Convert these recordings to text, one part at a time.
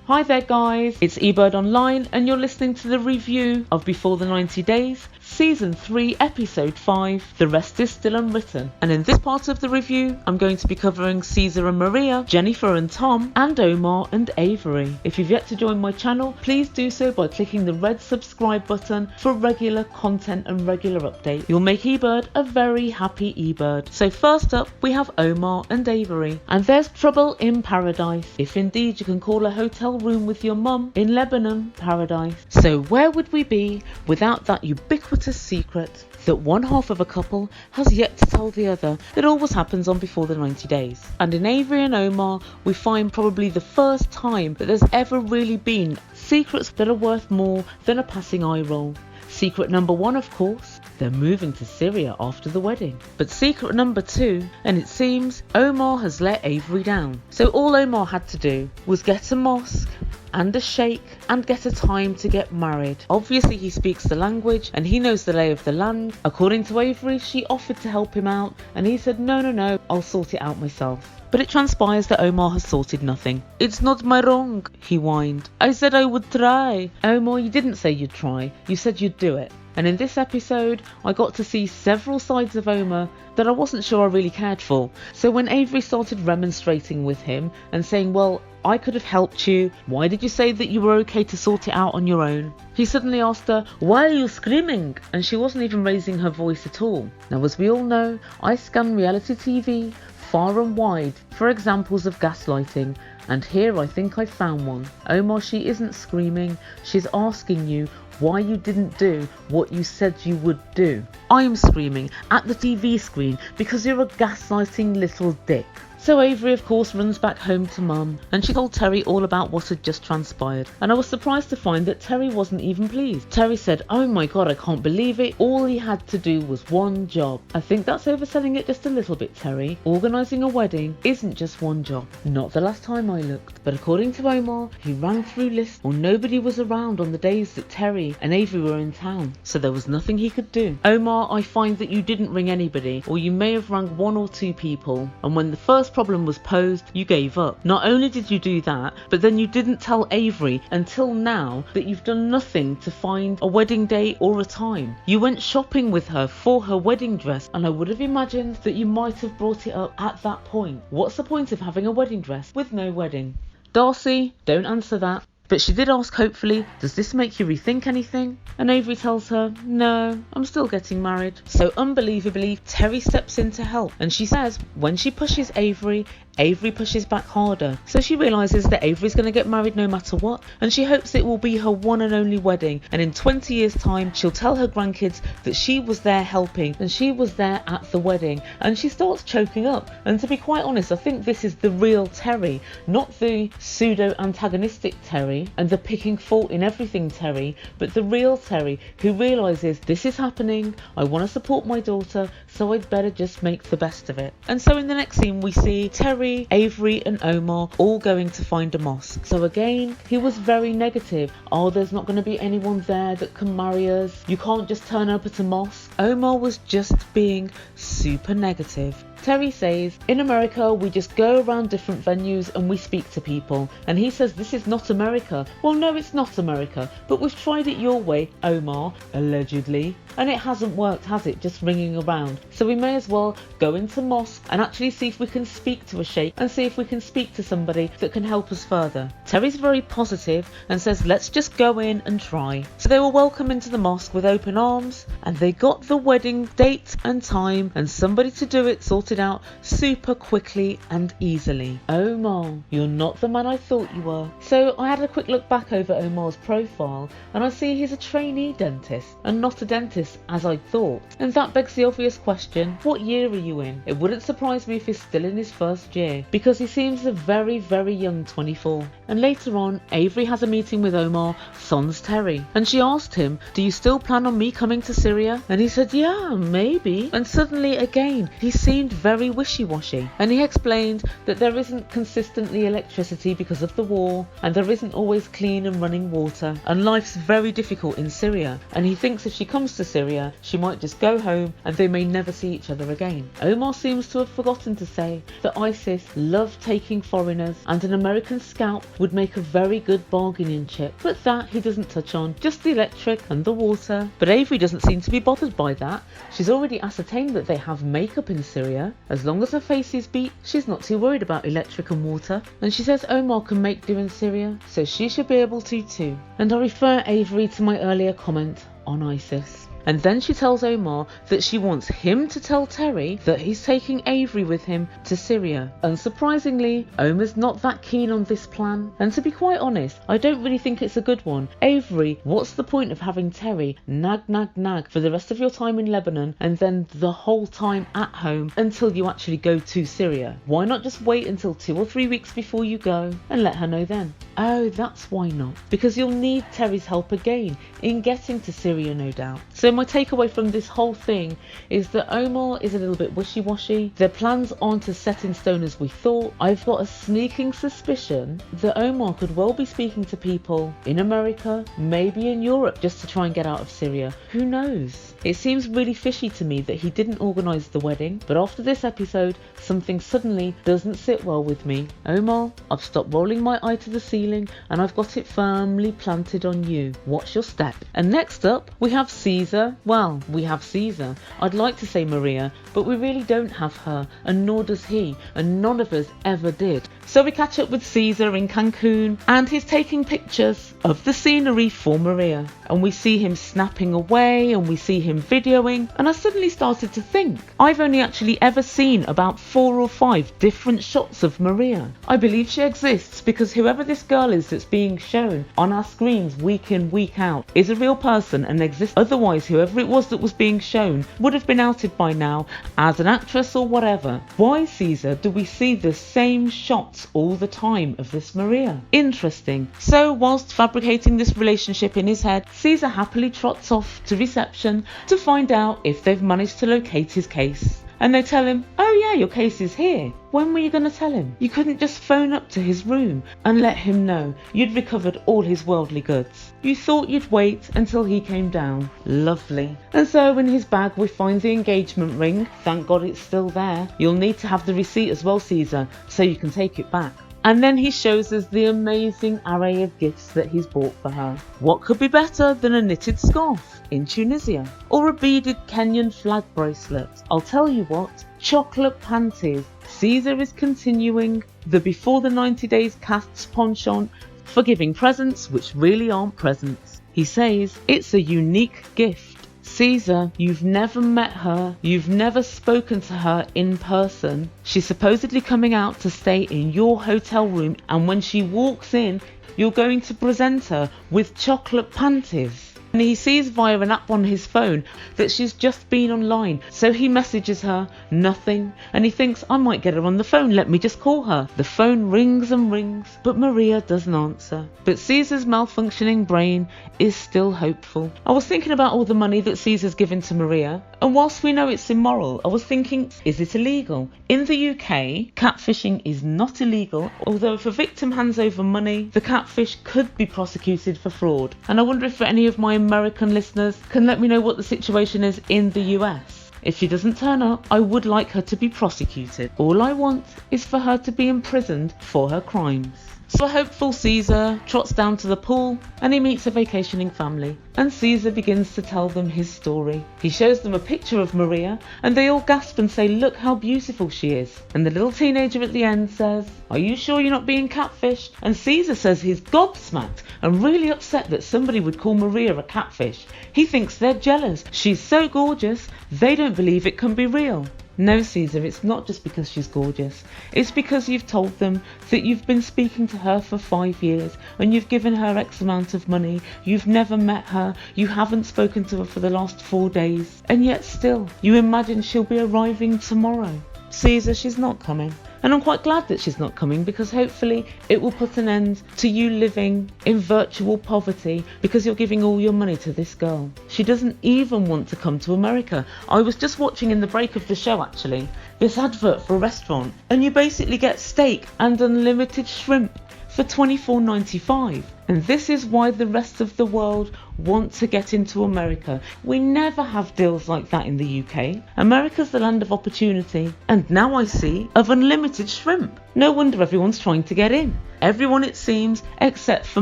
Hi there guys, it's Ebird Online and you're listening to the review of Before the 90 Days, Season 3, Episode 5, The Rest is Still Unwritten. And in this part of the review, I'm going to be covering Cesar and Maria, Jennifer and Tom, and Omar and Avery. If you've yet to join my channel, please do so by clicking the red subscribe button for regular content and regular updates. You'll make Ebird a very happy Ebird. So first up, we have Omar and Avery. And there's trouble in paradise, if indeed you can call a hotel room with your mum in Lebanon paradise. So where would we be without that ubiquitous secret that one half of a couple has yet to tell the other that always happens on Before the 90 Days. And in Avery and Omar, we find probably the first time that there's ever really been secrets that are worth more than a passing eye roll. Secret number one, of course, they're moving to Syria after the wedding. But secret number two, and it seems Omar has let Avery down. So all Omar had to do was get a mosque and a sheikh and get a time to get married. Obviously he speaks the language and he knows the lay of the land. According to Avery, she offered to help him out and he said no, I'll sort it out myself. But it transpires that Omar has sorted nothing. "It's not my wrong," he whined. "I said I would try." Omar, you didn't say you'd try, you said you'd do it. And in this episode, I got to see several sides of Omar that I wasn't sure I really cared for. So when Avery started remonstrating with him and saying, well, I could have helped you, why did you say that you were okay to sort it out on your own? He suddenly asked her, "Why are you screaming?" And she wasn't even raising her voice at all. Now, as we all know, I scan reality TV far and wide for examples of gaslighting, and here I think I found one. Omar, she isn't screaming, she's asking you why you didn't do what you said you would do. I'm screaming at the TV screen because you're a gaslighting little dick. So Avery of course runs back home to mum and she told Terry all about what had just transpired, and I was surprised to find that Terry wasn't even pleased. Terry said, "Oh my god, I can't believe it, all he had to do was one job." I think that's overselling it just a little bit, Terry. Organising a wedding isn't just one job. Not the last time I looked. But according to Omar, he ran through lists or nobody was around on the days that Terry and Avery were in town, so there was nothing he could do. Omar, I find that you didn't ring anybody, or you may have rang one or two people, and when the first problem was posed, you gave up. Not only did you do that, but then you didn't tell Avery until now that you've done nothing to find a wedding date or a time. You went shopping with her for her wedding dress, and I would have imagined that you might have brought it up at that point. What's the point of having a wedding dress with no wedding? Darcey, don't answer that. But she did ask hopefully, "Does this make you rethink anything?" And Avery tells her, "No, I'm still getting married." So unbelievably, Terry steps in to help, and she says when she pushes Avery, Avery pushes back harder. So she realises that Avery's going to get married no matter what, and she hopes it will be her one and only wedding, and in 20 years time she'll tell her grandkids that she was there helping and she was there at the wedding. And she starts choking up, and to be quite honest, I think this is the real Terry, not the pseudo antagonistic Terry and the picking fault in everything Terry, but the real Terry who realises this is happening, I want to support my daughter, so I'd better just make the best of it. And so in the next scene we see Terry, Avery and Omar all going to find a mosque. So again, he was very negative. "Oh, there's not going to be anyone there that can marry us. You can't just turn up at a mosque." Omar was just being super negative. Terry says, "In America, we just go around different venues and we speak to people." And he says, "This is not America." Well, no, it's not America, but we've tried it your way, Omar, allegedly. And it hasn't worked, has it? Just ringing around. So we may as well go into mosque and actually see if we can speak to a sheikh and see if we can speak to somebody that can help us further. Terry's very positive and says, let's just go in and try. So they were welcomed into the mosque with open arms, and they got the wedding date and time and somebody to do it sorted out super quickly and easily. Omar, you're not the man I thought you were. So I had a quick look back over Omar's profile and I see he's a trainee dentist and not a dentist as I thought. And that begs the obvious question, what year are you in? It wouldn't surprise me if he's still in his first year, because he seems a very, very young 24. And later on, Avery has a meeting with Omar, Son's Terry, and she asked him, "Do you still plan on me coming to Syria?" And he said, "Yeah, maybe." And suddenly again, he seemed very wishy-washy, and he explained that there isn't consistently electricity because of the war, and there isn't always clean and running water, and life's very difficult in Syria, and he thinks if she comes to Syria she might just go home and they may never see each other again. Omar seems to have forgotten to say that ISIS love taking foreigners and an American scalp would make a very good bargaining chip, but that he doesn't touch on, just the electric and the water. But Avery doesn't seem to be bothered by that. She's already ascertained that they have makeup in Syria. As long as her face is beat, she's not too worried about electric and water, and she says Omar can make do in Syria, so she should be able to too. And I refer Avery to my earlier comment on ISIS. And then she tells Omar that she wants him to tell Terry that he's taking Avery with him to Syria. Unsurprisingly, Omar's not that keen on this plan. And to be quite honest, I don't really think it's a good one. Avery, what's the point of having Terry nag for the rest of your time in Lebanon and then the whole time at home until you actually go to Syria? Why not just wait until 2 or 3 weeks before you go and let her know then? Oh, that's why not. Because you'll need Terry's help again in getting to Syria, no doubt. So my takeaway from this whole thing is that Omar is a little bit wishy-washy. Their plans aren't as set in stone as we thought. I've got a sneaking suspicion that Omar could well be speaking to people in America, maybe in Europe, just to try and get out of Syria. Who knows? It seems really fishy to me that he didn't organise the wedding, but after this episode, something suddenly doesn't sit well with me. Omar, I've stopped rolling my eye to the ceiling and I've got it firmly planted on you. What's your step? And next up, we have Cesar. Well, we have Cesar. I'd like to say Maria, but we really don't have her, and nor does he, and none of us ever did. So we catch up with Cesar in Cancun, and he's taking pictures of the scenery for Maria, and we see him snapping away and we see him videoing, and I suddenly started to think, I've only actually ever seen about 4 or 5 different shots of Maria. I believe she exists because whoever this girl is that's being shown on our screens week in, week out is a real person and exists. Otherwise, whoever it was that was being shown would have been outed by now as an actress or whatever. Why, Cesar, do we see the same shots all the time of this Maria? Interesting. So whilst fabricating this relationship in his head, Cesar happily trots off to reception to find out if they've managed to locate his case. And they tell him, oh yeah, your case is here. When were you going to tell him? You couldn't just phone up to his room and let him know you'd recovered all his worldly goods. You thought you'd wait until he came down. Lovely. And so in his bag we find the engagement ring. Thank God it's still there. You'll need to have the receipt as well, Cesar, so you can take it back. And then he shows us the amazing array of gifts that he's bought for her. What could be better than a knitted scarf in Tunisia? Or a beaded Kenyan flag bracelet? I'll tell you what, chocolate panties. Cesar is continuing the before the 90 days cast's penchant for giving presents which really aren't presents. He says it's a unique gift. Cesar, you've never met her, you've never spoken to her in person. She's supposedly coming out to stay in your hotel room, and when she walks in, you're going to present her with chocolate panties. And he sees via an app on his phone that she's just been online, so he messages her, nothing, and he thinks, I might get her on the phone, let me just call her. The phone rings and rings, but Maria doesn't answer. But Cesar's malfunctioning brain is still hopeful. I was thinking about all the money that Cesar's given to Maria, and whilst we know it's immoral, I was thinking, is it illegal? In the UK, catfishing is not illegal, although if a victim hands over money, the catfish could be prosecuted for fraud. And I wonder if any of my American listeners can let me know what the situation is in the US. If she doesn't turn up, I would like her to be prosecuted. All I want is for her to be imprisoned for her crimes. So a hopeful Cesar trots down to the pool and he meets a vacationing family, and Cesar begins to tell them his story. He shows them a picture of Maria and they all gasp and say, look how beautiful she is. And the little teenager at the end says, are you sure you're not being catfished? And Cesar says he's gobsmacked and really upset that somebody would call Maria a catfish. He thinks they're jealous. She's so gorgeous, they don't believe it can be real. No, Cesar, it's not just because she's gorgeous. It's because you've told them that you've been speaking to her for 5 years and you've given her X amount of money. You've never met her. You haven't spoken to her for the last 4 days. And yet still, you imagine she'll be arriving tomorrow. Cesar, she's not coming. And I'm quite glad that she's not coming, because hopefully it will put an end to you living in virtual poverty because you're giving all your money to this girl. She doesn't even want to come to America. I was just watching in the break of the show actually this advert for a restaurant, and you basically get steak and unlimited shrimp for $24.95. And this is why the rest of the world want to get into America. We never have deals like that in the UK. America's the land of opportunity, and now I see of unlimited shrimp. No wonder everyone's trying to get in. Everyone, it seems, except for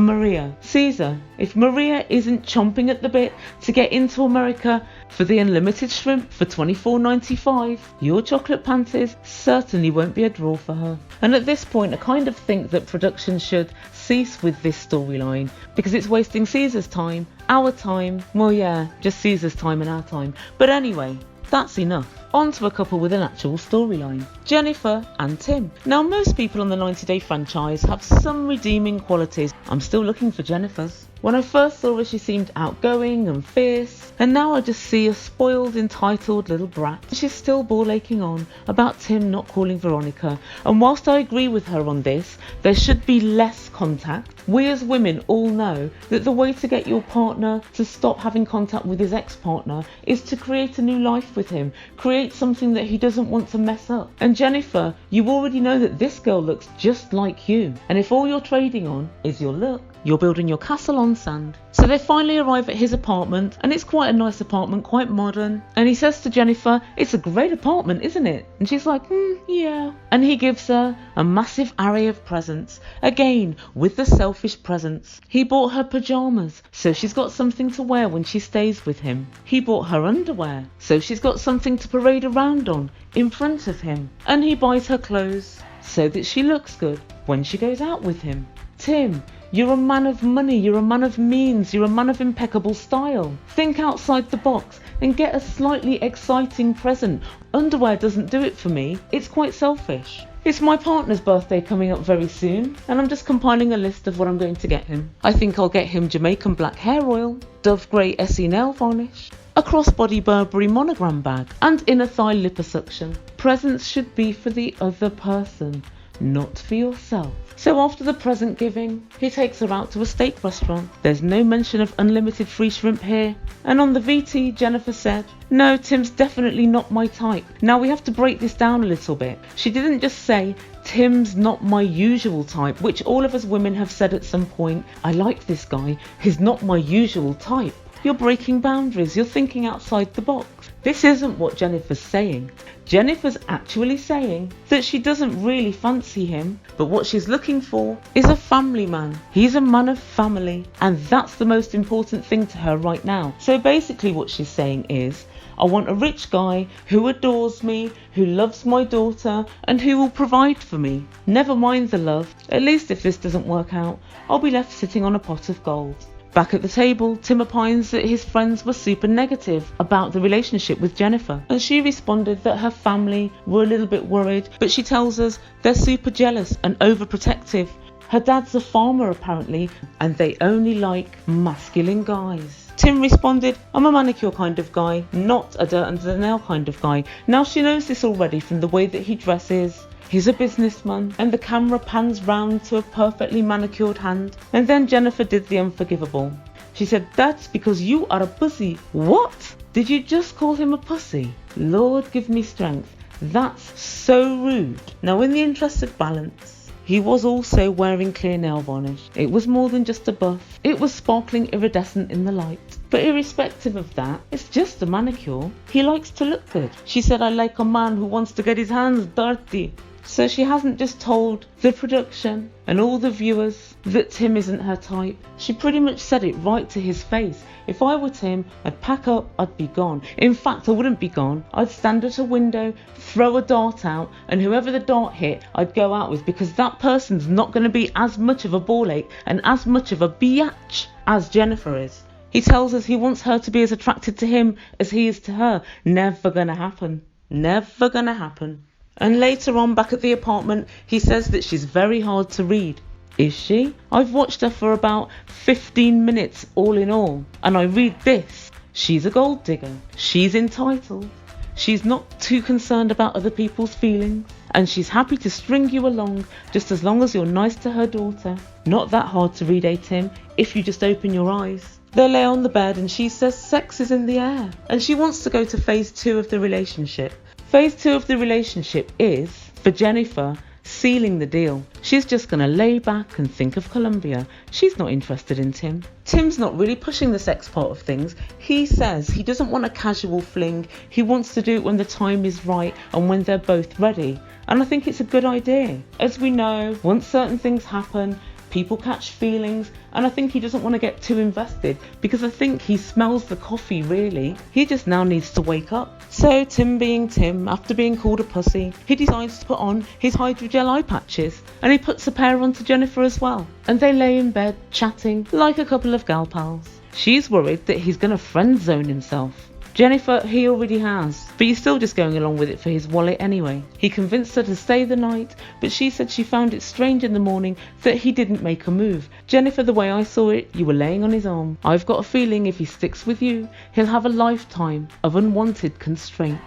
Maria. Cesar, if Maria isn't chomping at the bit to get into America for the unlimited shrimp for $24.95, your chocolate panties certainly won't be a draw for her. And at this point, I kind of think that production should cease with this storyline because it's wasting Cesar's time, our time, well yeah, just Cesar's time and our time. But anyway, that's enough. On to a couple with an actual storyline. Jennifer and Tim. Now most people on the 90 Day franchise have some redeeming qualities. I'm still looking for Jennifer's. When I first saw her, she seemed outgoing and fierce, and now I just see a spoiled, entitled little brat. She's still ball aching on about Tim not calling Veronica, and whilst I agree with her on this, there should be less contact. We as women all know that the way to get your partner to stop having contact with his ex-partner is to create a new life with him, create something that he doesn't want to mess up. And Jennifer, you already know that this girl looks just like you, and if all you're trading on is your look, you're building your castle on sand. So they finally arrive at his apartment, and it's quite a nice apartment, quite modern. And he says to Jennifer, "It's a great apartment, isn't it?" And she's like, yeah. And he gives her a massive array of presents, again with the selfish presents. He bought her pyjamas, so she's got something to wear when she stays with him. He bought her underwear, so she's got something to parade around on in front of him. And he buys her clothes, so that she looks good when she goes out with him. Tim, you're a man of money, you're a man of means, you're a man of impeccable style. Think outside the box and get a slightly exciting present. Underwear doesn't do it for me, it's quite selfish. It's my partner's birthday coming up very soon, and I'm just compiling a list of what I'm going to get him. I think I'll get him Jamaican black hair oil, Dove Grey Essie nail varnish, a crossbody Burberry monogram bag, and inner thigh liposuction. Presents should be for the other person, not for yourself. So after the present giving, he takes her out to a steak restaurant. There's no mention of unlimited free shrimp here. And on the VT, Jennifer said, "No, Tim's definitely not my type." Now we have to break this down a little bit. She didn't just say, "Tim's not my usual type," which all of us women have said at some point. "I like this guy, he's not my usual type." You're breaking boundaries, you're thinking outside the box. This isn't what Jennifer's saying. Jennifer's actually saying that she doesn't really fancy him, but what she's looking for is a family man. He's a man of family, and that's the most important thing to her right now. So basically what she's saying is, I want a rich guy who adores me, who loves my daughter, and who will provide for me. Never mind the love. At least if this doesn't work out, I'll be left sitting on a pot of gold. Back at the table, Tim opines that his friends were super negative about the relationship with Jennifer, and she responded that her family were a little bit worried, but she tells us they're super jealous and overprotective. Her dad's a farmer apparently, and they only like masculine guys. Tim responded, "I'm a manicure kind of guy, not a dirt under the nail kind of guy." Now she knows this already from the way that he dresses. He's a businessman, and the camera pans round to a perfectly manicured hand. And then Jennifer did the unforgivable. She said, "That's because you are a pussy." What? Did you just call him a pussy? Lord give me strength. That's so rude. Now in the interest of balance, he was also wearing clear nail varnish. It was more than just a buff. It was sparkling iridescent in the light. But irrespective of that, it's just a manicure. He likes to look good. She said, "I like a man who wants to get his hands dirty." So she hasn't just told the production and all the viewers that Tim isn't her type. She pretty much said it right to his face. If I were Tim, I'd pack up, I'd be gone. In fact, I wouldn't be gone. I'd stand at a window, throw a dart out, and whoever the dart hit, I'd go out with, because that person's not going to be as much of a ball ache and as much of a biatch as Jennifer is. He tells us he wants her to be as attracted to him as he is to her. Never gonna happen. Never gonna happen. And later on, back at the apartment, he says that she's very hard to read. Is she? I've watched her for about 15 minutes all in all, and I read this. She's a gold digger. She's entitled. She's not too concerned about other people's feelings, and she's happy to string you along just as long as you're nice to her daughter. Not that hard to read, Tim, if you just open your eyes. They lay on the bed and she says sex is in the air, and she wants to go to phase 2 of the relationship. Phase 2 of the relationship is, for Jennifer, sealing the deal. She's just going to lay back and think of Colombia. She's not interested in Tim. Tim's not really pushing the sex part of things. He says he doesn't want a casual fling. He wants to do it when the time is right and when they're both ready. And I think it's a good idea. As we know, once certain things happen, people catch feelings, and I think he doesn't want to get too invested because I think he smells the coffee really. He just now needs to wake up. So Tim being Tim, after being called a pussy, he decides to put on his hydrogel eye patches and he puts a pair onto Jennifer as well. And they lay in bed chatting like a couple of gal pals. She's worried that he's going to friend zone himself. Jennifer, he already has, but he's still just going along with it for his wallet anyway. He convinced her to stay the night, but she said she found it strange in the morning that he didn't make a move. Jennifer, the way I saw it, you were laying on his arm. I've got a feeling if he sticks with you, he'll have a lifetime of unwanted constraint.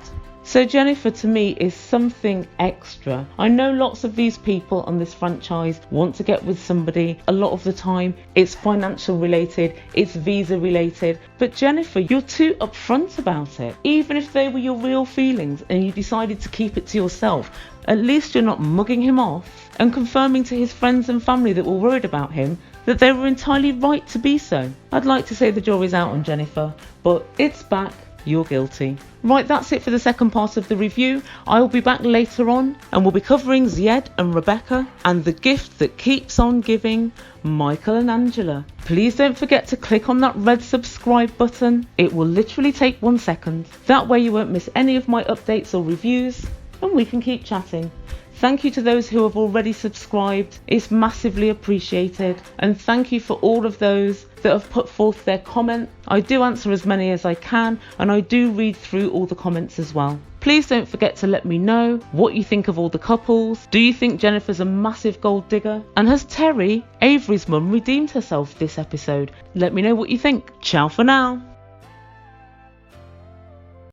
So Jennifer to me is something extra. I know lots of these people on this franchise want to get with somebody. A lot of the time it's financial related, it's visa related. But Jennifer, you're too upfront about it. Even if they were your real feelings and you decided to keep it to yourself, at least you're not mugging him off and confirming to his friends and family that were worried about him that they were entirely right to be so. I'd like to say the jury's out on Jennifer, but it's back. You're guilty. Right, that's it for the second part of the review. I will be back later on and we'll be covering Zied and Rebecca and the gift that keeps on giving, Michael and Angela. Please don't forget to click on that red subscribe button. It will literally take 1 second. That way you won't miss any of my updates or reviews and we can keep chatting. Thank you to those who have already subscribed. It's massively appreciated. And thank you for all of those that have put forth their comment. I do answer as many as I can and I do read through all the comments as well. Please don't forget to let me know what you think of all the couples. Do you think Jennifer's a massive gold digger? And has Terry, Avery's mum, redeemed herself this episode? Let me know what you think. Ciao for now.